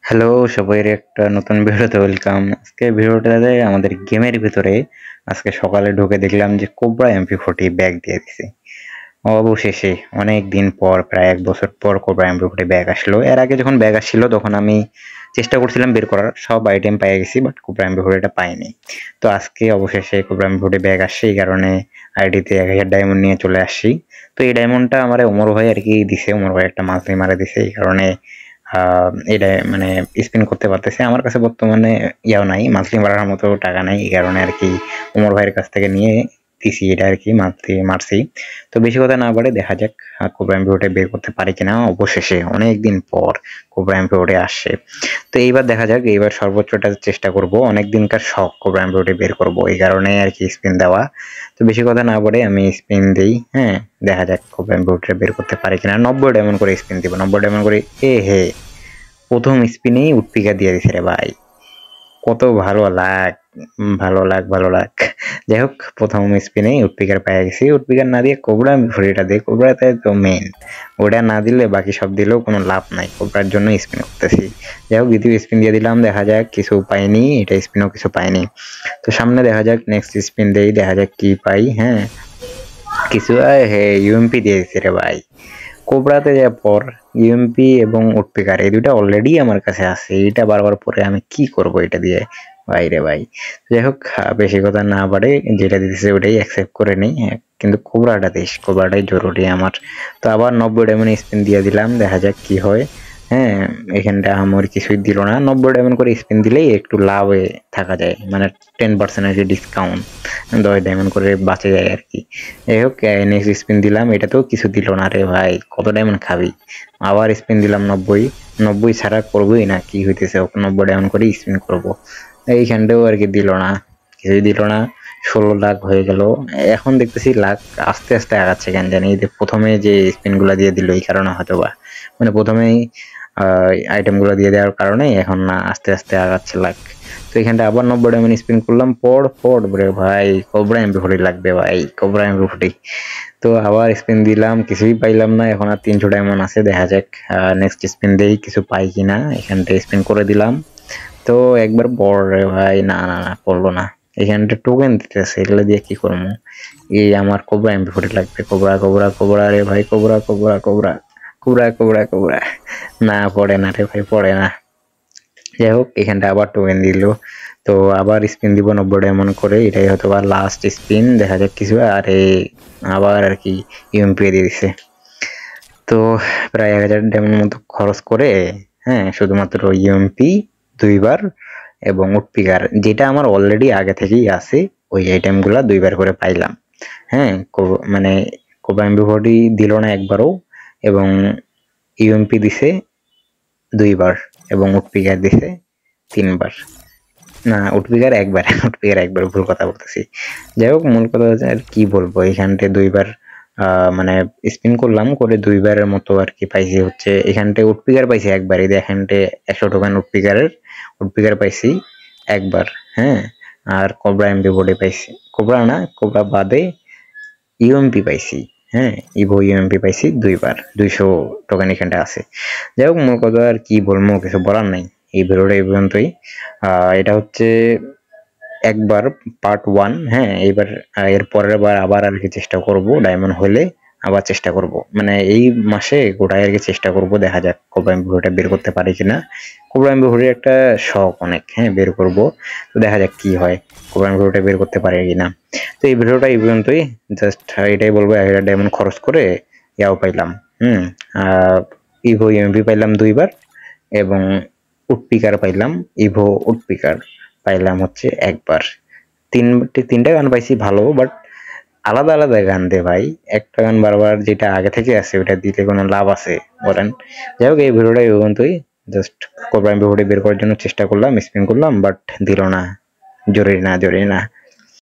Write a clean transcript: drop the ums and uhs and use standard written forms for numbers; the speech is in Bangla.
হ্যালো সবাইয়ের একটা নতুন ভিডিওতে ওয়েলকাম। আজকে ভিডিওটাতে আমাদের গেমের ভিতরে আজকে সকালে ঢুকে দেখলাম যে কোবরা MP40 ব্যাগ দিয়ে দিছে। অবশেষে অনেক দিন পর প্রায় 1 বছর পর কোবরা MP40 ব্যাগ আসলো। এর আগে যখন ব্যাগ আসছিল তখন আমি চেষ্টা করছিলাম বের করার, সব আইটেম পেয়ে গেছি বাট কোবরা MP40টা পাইনি। তো আজকে অবশেষে কোবরা MP40 ব্যাগ আসছে, এই কারণে আইডিতে 1000 ডায়মন্ড নিয়ে চলে আসছি। তো এই ডায়মন্ডটা আমার ওমর ভাই আর কি দিছে, ওমর ভাই একটা মাছলি মারা দিছে, এই কারণে এটা মানে স্পিন করতে পারতেছে। আমার কাছে বর্তমানে ইয়াও নাই, মান্থলি মারার মতো টাকা নাই, এই কারণে আর কি ওমর ভাইয়ের কাছ থেকে নিয়ে দিছি এটা আর কি মান্থলি মারছি। তো বেশি কথা না বলে দেখা যাক কোবরা MP40 বের করতে পারি কিনা। অবশেষে অনেকদিন পর কোবরা MP40 আসছে, তো এইবার দেখা যাক, এইবার সর্বোচ্চটা চেষ্টা করব। অনেক দিনকার শখ কোবরা MP40 বের করব, এই কারণে আর কি স্পিন দেওয়া। তো বেশি কথা না বলে আমি স্পিন দিই। হ্যাঁ, দেখা যাক কোবরা MP40 বের করতে পারি কিনা। 90 ডায়মন্ড করে স্পিন দিব, 90 ডায়মন্ড করে। হে প্রথম স্পিনেই উটপিকা দিয়ে দিছে রে ভাই, কত ভালো লাগ, ভালো লাগ। যাই হোক, প্রথম স্পিনেই উটপিকার পেয়ে গেছি। উটপিকার না দিয়ে কোবরা MP40টা দিয়ে, কোবরাতে তো মেইন, ওটা না দিলে বাকি সব দিলেও কোনো লাভ নাই, কোবরার জন্য স্পিন করতেছি। যাই হোক, দ্বিতীয় স্পিন দিয়ে দিলাম, দেখা যাক কিছু পাইনি, এটা স্পিনও কিছু পাইনি। তো সামনে দেখা যাক, নেক্সট স্পিন দেই, দেখা যাক কি পাই। হ্যাঁ, কিছু ইউএমপি দিয়ে দিছে রে ভাই। কোবরাতে যাওয়ার পর ইউএমপি এবং উটপিকার এই দুইটা অলরেডি আমার কাছে আছে, এটা বারবার পরে আমি কি করব এটা দিয়ে ভাই রে ভাই। যাই হোক, বেশি কথা না বাড়ে, যেটা দিতেছে ওটাই অ্যাকসেপ্ট করে নিই। কিন্তু কোবরাটা দিস, কোবরাটাই জরুরি আমার। তো আবার 90 ডায়মন্ড স্পিন দিয়ে দিলাম, দেখা যাক কি হয়। হ্যাঁ, এখানটা আমার কিছুই দিল না। 90 ডায়মন্ড করে স্পিন দিলেই একটু লাভে থাকা যায়, মানে 10% আর কি ডিসকাউন্ট, 10 ডায়মন্ড করে বাঁচে যায় আর কি। যাই হোক, নেক্সট স্পিন দিলাম, এটাতেও কিছু দিল না রে ভাই, কত ডায়মন্ড খাবি। আবার স্পিন দিলাম 90 ছাড়া করবোই না, কি হইতেছে, 90 ডায়মন্ড করে স্পিন করবো। এইখানটাও আর কি দিল না, কিছুই দিল না। 16 লাখ হয়ে গেল। এখন দেখতেছি লাখ আস্তে আস্তে আগাচ্ছে, কেন জানি। প্রথমে যে স্পিন গুলা দিয়ে দিল এই কারণে হয়তো বা, মানে প্রথমেই আইটেম গুলো দিয়ে দেওয়ার কারণে এখন না আস্তে আস্তে আগাচ্ছে লাখ। তো এখানটা আবার 90 ডায়মন্ড স্পিন করলাম, পড় রে ভাই, কোবরা MP40 লাগবে ভাই, কোবরা MP40। তো আবার স্পিন দিলাম, কিছুই পাইলাম না। এখন আর 300 ডায়মন্ড আছে, দেখা যাক নেক্সট স্পিন দেই কিছু পাই কিনা। এখানটা স্পিন করে দিলাম, তো একবার পড় রে ভাই, না না না, পড়লো না। এখানটা টোকেন দিতেছে, এগুলো দিয়ে কি করবো। এই আমার কোবরা MP40 লাগবে, কোবরা রে ভাই, কোবরা। না পড়ে না রে ভাই, পড়ে না। যাই হোক, এখানটা আবার টোকেন দিল, তো আবার স্পিন দিব 90 ডায়মন্ড করে, এটাই হয়তো বা লাস্ট স্পিন, দেখা যাক কিছু। আর আবার আর কি ইউএমপি দিয়ে দিছে। তো প্রায় 1000 ডায়মন্ড মতো খরচ করে, হ্যাঁ, শুধুমাত্র ইউএমপি দুইবার এবং উটপিকার, যেটা আমার অলরেডি আগে থেকেই আছে, ওই আইটেম গুলা দুইবার করে পাইলাম। হ্যাঁ, মানে কোবরা MP40 দিল না একবারও, এবং ইউএমপি দিছে দুইবার এবং উটপিকার দিছে 3বার। না, উটপিকার একবার, উটপিকার একবার, ভুল কথা বলতেছি। যাই হোক, মূল কথা হচ্ছে আর কি বলবো, এখানটায় দুইবার মানে স্পিন করলাম, করে দুইবারের মতো আর কি পাইছি। হচ্ছে এখানটায় উটপিকার পাইছি একবার, এই এখানটায় 100 টোকেন উটপিকার পাইছি একবার। হ্যাঁ, আর কোবরা MP40 পাইছি, কোবরা না, কোবরা বাদে ইউএমপি পাইছি। হ্যাঁ, ইভো ইউএমপি পাইছি দুইবার, 200 টোকেন এখানটা আছে। যাই হোক, মূল কথা আর কি বলবো, কিছু বলার নাই। এই ভিডিওটা এই পর্যন্তই। এটা হচ্ছে একবার পার্ট 1। হ্যাঁ, এইবার এর পরের বার আবার আর কি চেষ্টা করব, ডায়মন্ড হলে আবার চেষ্টা করব, মানে এই মাসে গোটাই আর কি চেষ্টা করব, দেখা যাক কোবরা MP40 বের করতে পারি কিনা। কোবরা MP40 একটা শখ অনেক, হ্যাঁ, বের করব। তো দেখা যাক কি হয়, কোবরা MP40 বের করতে পারি কিনা। তো এই ভিডিওটা এই পর্যন্তই, জাস্ট এটাই বলবো, 1000 ডায়মন্ড খরচ করে ইয়াও পাইলাম। ইভো ইউএমপি পাইলাম দুইবার, এবং উটপিকার পাইলাম, ইভো উটপিকার পাইলাম হচ্ছে একবার। তিনটা গান পাইছি ভালো, বাট আলাদা আলাদা গান দে ভাই, একটা গান বারবার যেটা আগে থেকে আছে ওটা দিলে কোনো লাভ আছে বলেন। যাই হোক, এই ভিডিওটা এই পর্যন্তই, জাস্ট কোবরা MP40 বের করার জন্য চেষ্টা করলাম, স্পিন করলাম, বাট দিল না, জরুরি না।